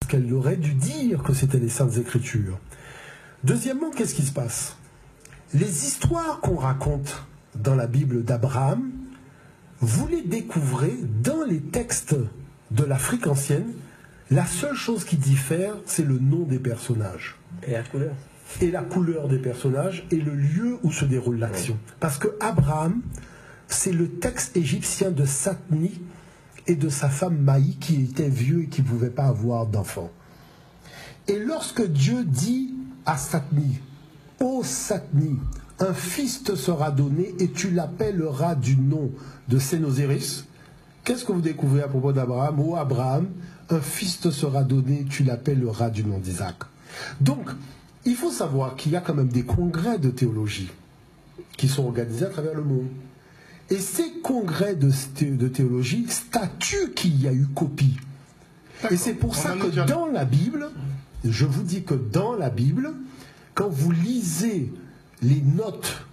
qu'elle aurait dû dire que c'était les Saintes Écritures. Deuxièmement, qu'est-ce qui se passe? Les histoires qu'on raconte dans la Bible d'Abraham, vous les découvrez dans les textes de l'Afrique ancienne. La seule chose qui diffère, c'est le nom des personnages. Et la couleur. Et la couleur des personnages et le lieu où se déroule l'action. Parce que Abraham, c'est le texte égyptien de Satni et de sa femme Maï qui étaient vieux et qui ne pouvaient pas avoir d'enfants. Et lorsque Dieu dit à Satni, « Ô Satni, un fils te sera donné et tu l'appelleras du nom de Sénosiris », qu'est-ce que vous découvrez à propos d'Abraham? « Ô Abraham, un fils te sera donné et tu l'appelleras du nom d'Isaac ». Donc, il faut savoir qu'il y a quand même des congrès de théologie qui sont organisés à travers le monde. Et ces congrès de théologie statuent qu'il y a eu copie. Et c'est pour ça que dans la Bible, je vous dis que dans la Bible, quand vous lisez les notes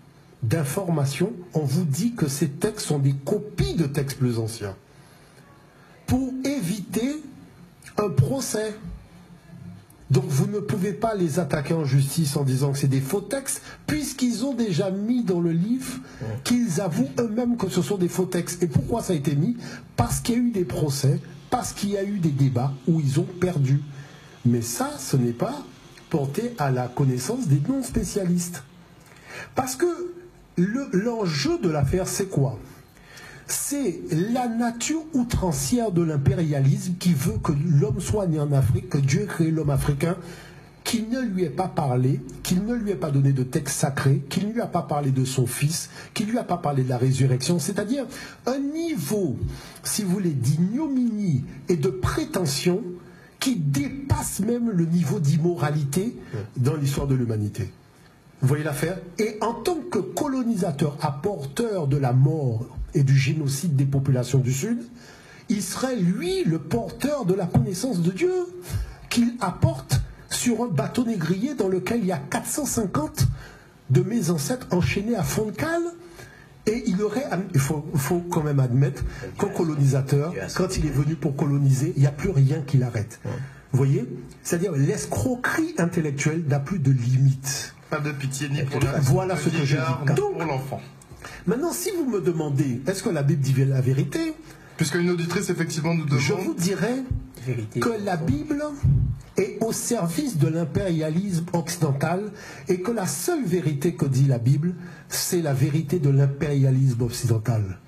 d'information, on vous dit que ces textes sont des copies de textes plus anciens. Pour éviter un procès. Donc vous ne pouvez pas les attaquer en justice en disant que c'est des faux textes, puisqu'ils ont déjà mis dans le livre qu'ils avouent eux-mêmes que ce sont des faux textes. Et pourquoi ça a été mis? Parce qu'il y a eu des procès, parce qu'il y a eu des débats où ils ont perdu. Mais ça, ce n'est pas porté à la connaissance des non-spécialistes. Parce que l'enjeu de l'affaire, c'est quoi? C'est la nature outrancière de l'impérialisme qui veut que l'homme soit né en Afrique, que Dieu ait créé l'homme africain, qu'il ne lui ait pas parlé, qu'il ne lui ait pas donné de texte sacré, qu'il ne lui a pas parlé de son fils, qu'il ne lui a pas parlé de la résurrection, c'est-à-dire un niveau, si vous voulez, d'ignominie et de prétention qui dépasse même le niveau d'immoralité dans l'histoire de l'humanité. Vous voyez l'affaire? Et en tant que colonisateur, apporteur de la mort et du génocide des populations du Sud, il serait, lui, le porteur de la connaissance de Dieu qu'il apporte sur un bateau négrier dans lequel il y a 450 de mes ancêtres enchaînés à fond de cale. Et il aurait, il faut quand même admettre qu'un colonisateur, quand il est venu pour coloniser, il n'y a plus rien qui l'arrête. Vous voyez? C'est-à-dire l'escroquerie intellectuelle n'a plus de limite. Pas de pitié ni pour voilà ce que je dis. Donc, pour l'enfant. Maintenant, si vous me demandez, est-ce que la Bible dit la vérité? Puisqu'une auditrice, effectivement, nous demande... Je vous dirais que la Bible est au service de l'impérialisme occidental et que la seule vérité que dit la Bible, c'est la vérité de l'impérialisme occidental.